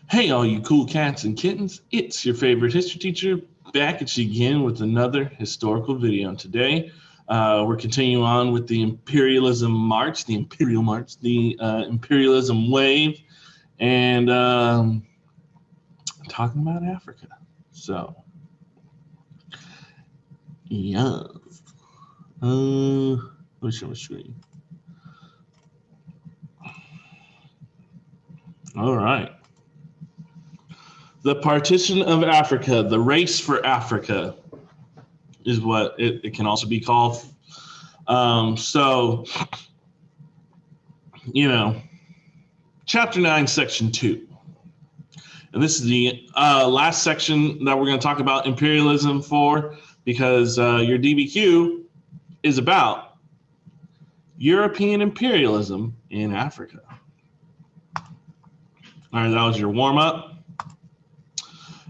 Hey, all you cool cats and kittens, it's your favorite history teacher back at you again with another historical video. And today, we're continuing on with the imperialism march, the imperial march, the imperialism wave, and talking about Africa. So, yeah. Let me show my screen. All right. The partition of Africa, the race for Africa, is what it can also be called. Chapter 9, Section 2. And this is the last section that we're going to talk about imperialism for, because your DBQ is about European imperialism in Africa. All right, that was your warm-up.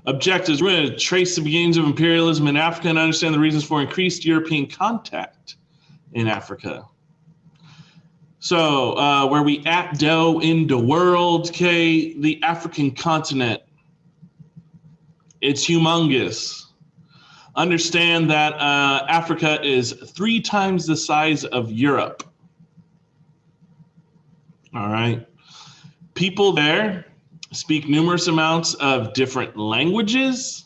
Objectives: we're going to trace the beginnings of imperialism in Africa and understand the reasons for increased European contact in Africa. So where we at do in the world, okay, the African continent, it's humongous. Understand that Africa is 3 times the size of Europe. All right. People there speak numerous amounts of different languages.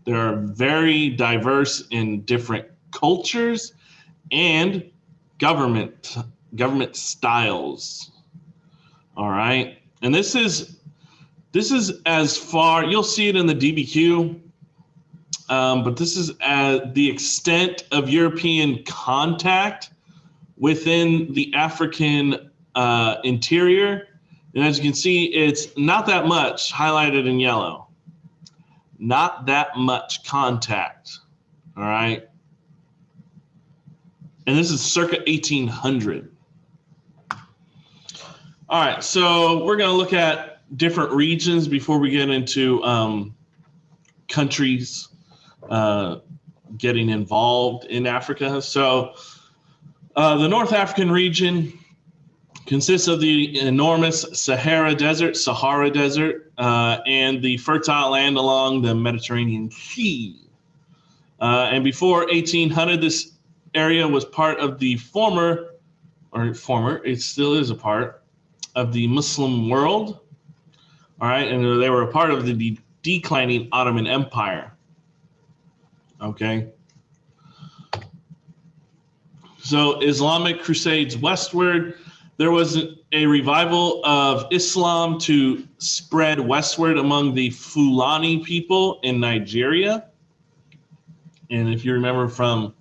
They are very diverse in different cultures and government styles. All right. And this is as far, you'll see it in the DBQ, but this is the extent of European contact within the African interior. And as you can see, it's not that much highlighted in yellow. Not that much contact, all right? And this is circa 1800. All right, so we're gonna look at different regions before we get into countries getting involved in Africa. So the North African region consists of the enormous Sahara Desert, and the fertile land along the Mediterranean Sea. And before 1800, this area was part of the it still is a part of the Muslim world. All right, and they were a part of the declining Ottoman Empire. Okay. So Islamic crusades westward. There was a revival of Islam to spread westward among the Fulani people in Nigeria. And if you remember from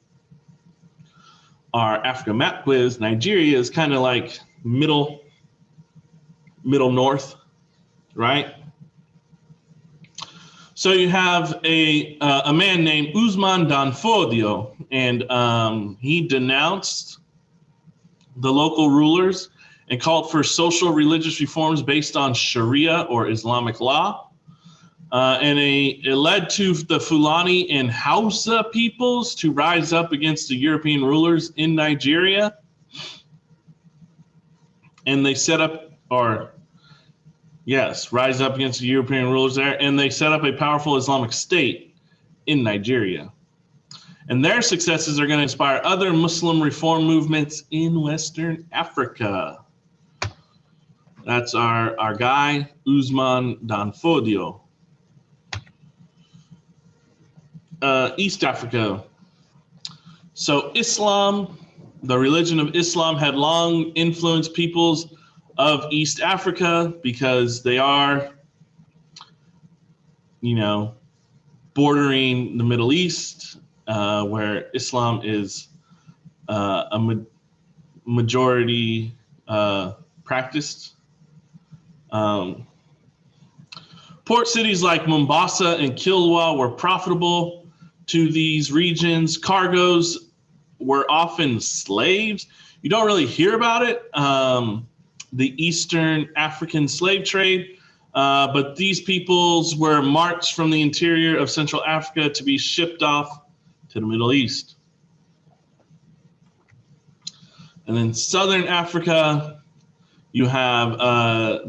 our Africa map quiz, Nigeria is kind of like middle north, right? So you have a man named Usman Danfodio, and he denounced the local rulers and called for social religious reforms based on Sharia or Islamic law. And it led to the Fulani and Hausa peoples to rise up against the European rulers in Nigeria. And they set up, rise up against the European rulers there, and they set up a powerful Islamic state in Nigeria. And their successes are going to inspire other Muslim reform movements in Western Africa. That's our guy, Usman Danfodio. East Africa. So Islam, the religion of Islam, had long influenced peoples of East Africa because they are, bordering the Middle East, where Islam is a majority practiced. Port cities like Mombasa and Kilwa were profitable to these regions. Cargoes were often slaves. You don't really hear about it, the Eastern African slave trade, but these peoples were marched from the interior of Central Africa to be shipped off to the Middle East. And then Southern Africa, you have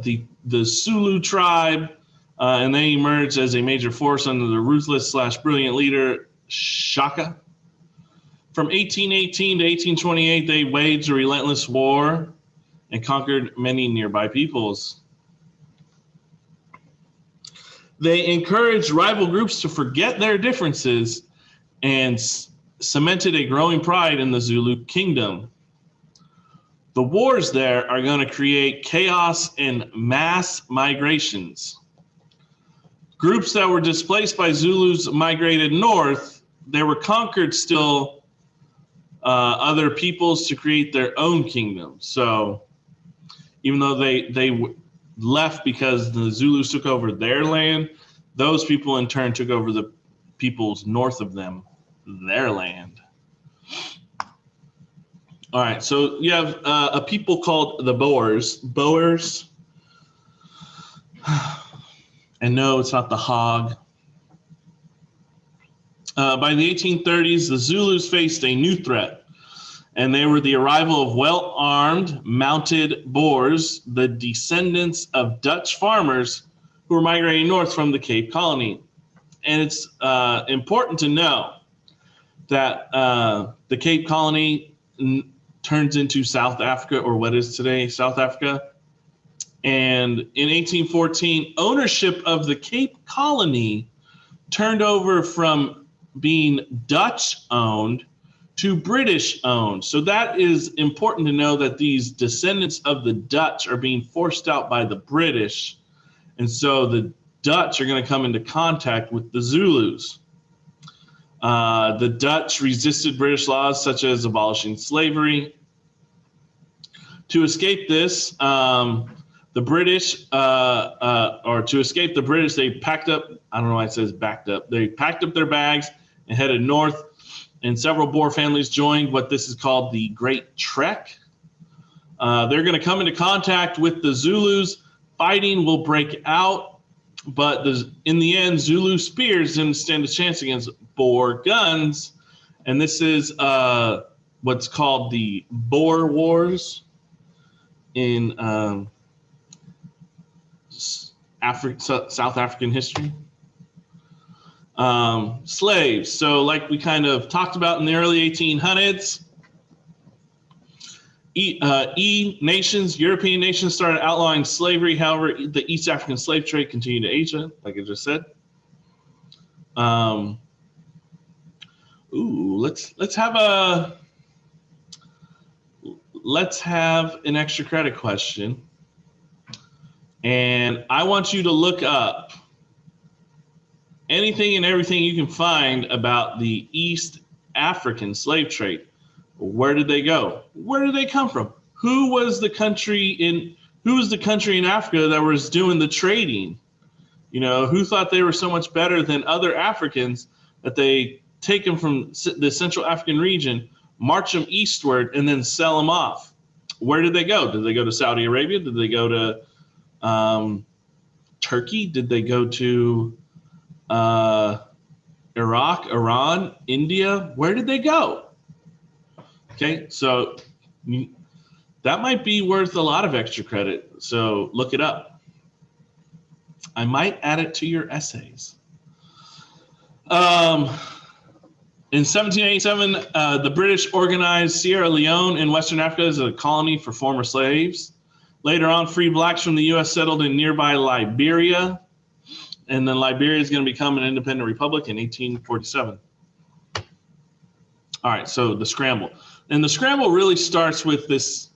the Zulu tribe, and they emerged as a major force under the ruthless/brilliant leader Shaka. From 1818 to 1828, they waged a relentless war and conquered many nearby peoples. They encouraged rival groups to forget their differences and cemented a growing pride in the Zulu kingdom. The wars there are going to create chaos and mass migrations. Groups that were displaced by Zulus migrated north. They were conquered still other peoples to create their own kingdom. So even though they left because the Zulus took over their land, those people in turn took over the peoples north of them, their land. All right, so you have a people called the Boers. And no, it's not the hog. By the 1830s, the Zulus faced a new threat, and they were the arrival of well-armed, mounted Boers, the descendants of Dutch farmers who were migrating north from the Cape Colony. And it's important to know that the Cape Colony turns into South Africa, or what is today South Africa. And in 1814, ownership of the Cape Colony turned over from being Dutch-owned to British-owned. So that is important to know, that these descendants of the Dutch are being forced out by the British. And so the Dutch are going to come into contact with the Zulus. The Dutch resisted British laws such as abolishing slavery. To escape this, the British, or to escape the British, they packed up, I don't know why it says backed up, they packed up their bags and headed north, and several Boer families joined what this is called the Great Trek. They're going to come into contact with the Zulus. Fighting will break out, but in the end, Zulu spears didn't stand a chance against Boer guns, and this is what's called the Boer Wars in South African history. Slaves. So like we kind of talked about in the early 1800s, nations, European nations started outlawing slavery. However, the East African slave trade continued to Asia, like I just said. Let's have an extra credit question. And I want you to look up anything and everything you can find about the East African slave trade. Where did they go? Where did they come from? Who was the country in Africa that was doing the trading? You know, who thought they were so much better than other Africans that they take them from the Central African region, march them eastward, and then sell them off? Where did they go? Did they go to Saudi Arabia? Did they go to Turkey? Did they go to Iraq, Iran, India? Where did they go? Okay, so that might be worth a lot of extra credit. So look it up. I might add it to your essays. In 1787, the British organized Sierra Leone in Western Africa as a colony for former slaves. Later on, free blacks from the U.S. settled in nearby Liberia. And then Liberia is going to become an independent republic in 1847. All right, so the Scramble. And the Scramble really starts with this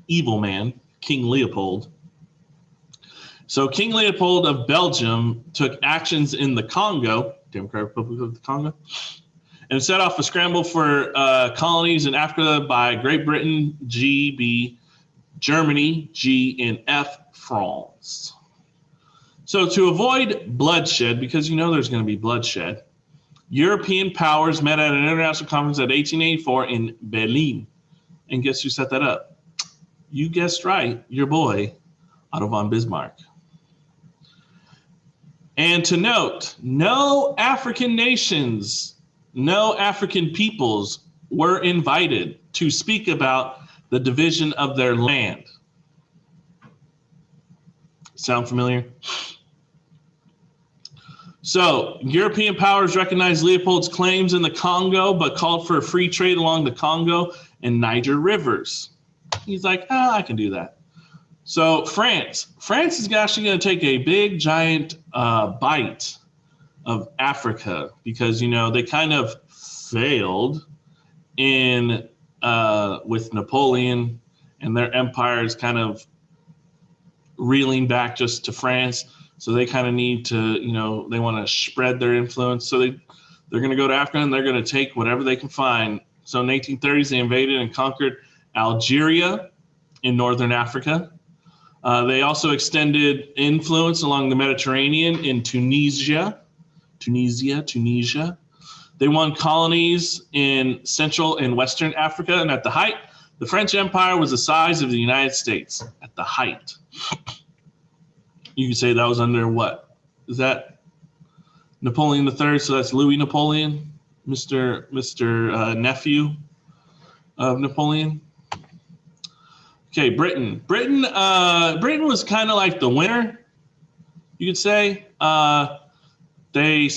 evil man, King Leopold. So King Leopold of Belgium took actions in the Congo, Democratic Republic of the Congo, and set off a scramble for colonies in Africa by Great Britain, G, B, Germany, G, and F, France. So to avoid bloodshed, because you know there's going to be bloodshed, European powers met at an international conference at 1884 in Berlin. And guess who set that up? You guessed right, your boy, Otto von Bismarck. And to note, no African nations, no African peoples were invited to speak about the division of their land. Sound familiar? So European powers recognized Leopold's claims in the Congo, but called for free trade along the Congo and Niger rivers. He's like, I can do that. So France is actually going to take a big, giant bite of Africa because, they kind of failed in with Napoleon, and their empire is kind of reeling back just to France. So they kind of need to, they want to spread their influence. So they're going to go to Africa and they're going to take whatever they can find. So in the 1830s, they invaded and conquered Algeria in northern Africa. They also extended influence along the Mediterranean in Tunisia. They won colonies in Central and Western Africa. And at the height, the French Empire was the size of the United States at the height. You can say that was under what? Is that Napoleon III? So that's Louis Napoleon, Mr. Nephew of Napoleon. Okay, Britain. Britain was kind of like the winner, you could say. They were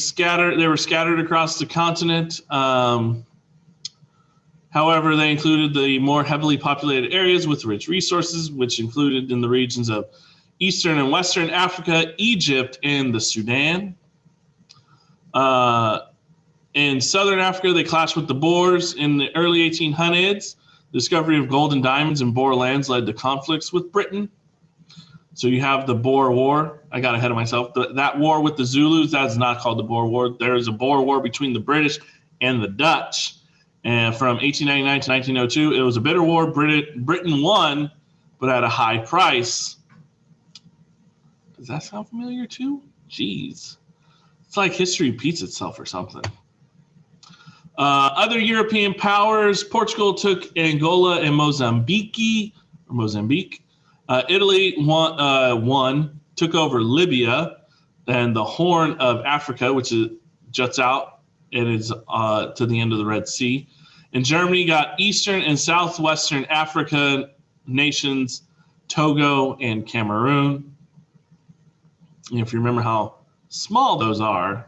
scattered across the continent. However, they included the more heavily populated areas with rich resources, which included in the regions of Eastern and Western Africa, Egypt, and the Sudan. In Southern Africa, they clashed with the Boers in the early 1800s. The discovery of gold and diamonds in Boer lands led to conflicts with Britain. So you have the Boer War. I got ahead of myself. That war with the Zulus, that's not called the Boer War. There is a Boer War between the British and the Dutch. And from 1899 to 1902, it was a bitter war. Britain won, but at a high price. Does that sound familiar too? Jeez. It's like history repeats itself or something. Other European powers, Portugal took Angola and Mozambique. Italy won, took over Libya and the Horn of Africa, which juts out and is to the end of the Red Sea. And Germany got Eastern and Southwestern Africa nations, Togo and Cameroon. And if you remember how small those are,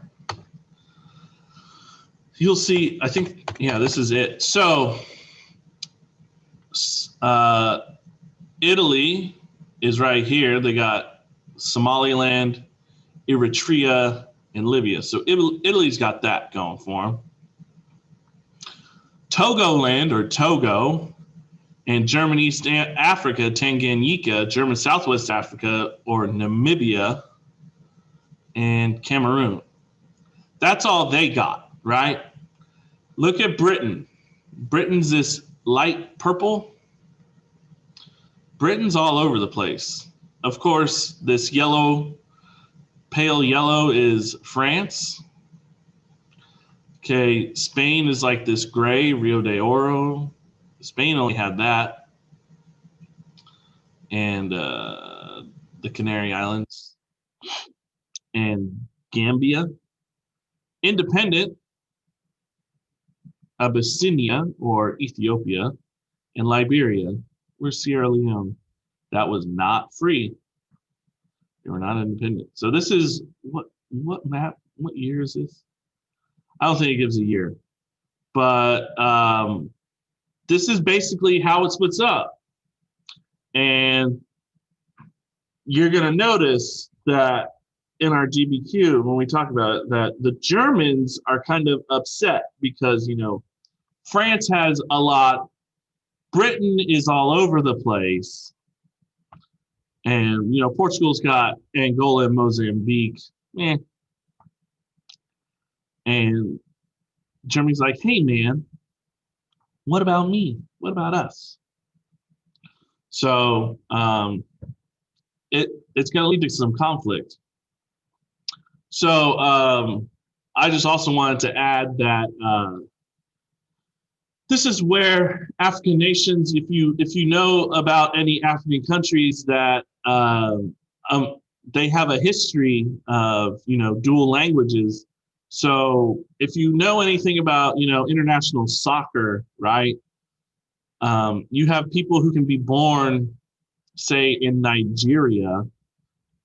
you'll see, I think, this is it. So Italy is right here. They got Somaliland, Eritrea, and Libya. So Italy's got that going for them. Togoland, or Togo, and German East Africa, Tanganyika, German Southwest Africa, or Namibia, and Cameroon. That's all they got, right? Look at Britain. Britain's this light purple. Britain's all over the place. Of course, this yellow, pale yellow is France. Okay, Spain is like this gray, Rio de Oro. Spain only had that. And the Canary Islands. And Gambia. Independent, Abyssinia, or Ethiopia, and Liberia. Where's Sierra Leone? That was not free. They were not independent. So this is, what map, what year is this? I don't think it gives a year. But this is basically how it splits up. And you're going to notice that in our GBQ, when we talk about it, that the Germans are kind of upset because, France has a lot, Britain is all over the place, and, Portugal's got Angola and Mozambique, and Germany's like, hey, man, what about me? What about us? So it's going to lead to some conflict. So I just also wanted to add that this is where African nations, if you know about any African countries, that they have a history of dual languages. So if you know anything about international soccer, right? You have people who can be born, say, in Nigeria,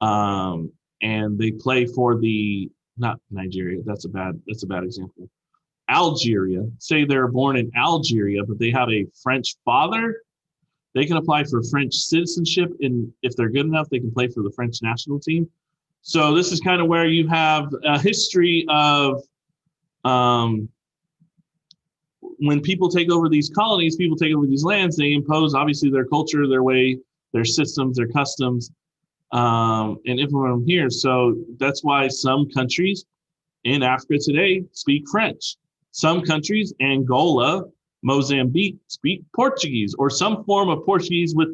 and they play for the not Nigeria. That's a bad example. Algeria. Say they're born in Algeria, but they have a French father. They can apply for French citizenship, and if they're good enough, they can play for the French national team. So this is kind of where you have a history of when people take over these colonies, people take over these lands, they impose obviously their culture, their way, their systems, their customs, and implement them here. So that's why some countries in Africa today speak French. Some countries, Angola, Mozambique, speak Portuguese or some form of Portuguese with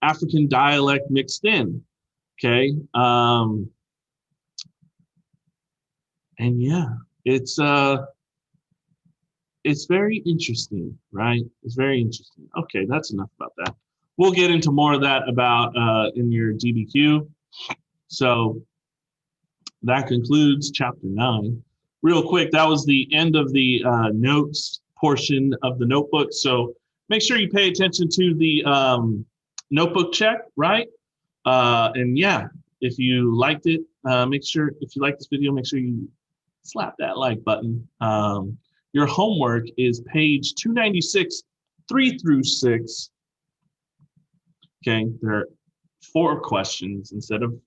African dialect mixed in. Okay. And yeah, it's very interesting, right? It's very interesting. Okay, that's enough about that. We'll get into more of that about in your DBQ. So that concludes chapter 9. Real quick, that was the end of the notes portion of the notebook. So make sure you pay attention to the notebook check, right? And yeah, if you liked it, make sure, if you like this video, make sure you slap that like button. Your homework is page 296, 3 through 6. Okay, there are 4 questions instead of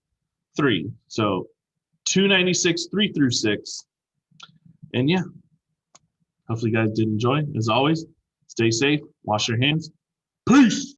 3. So 296, 3 through 6. And yeah, hopefully you guys did enjoy. As always, stay safe, wash your hands. Peace.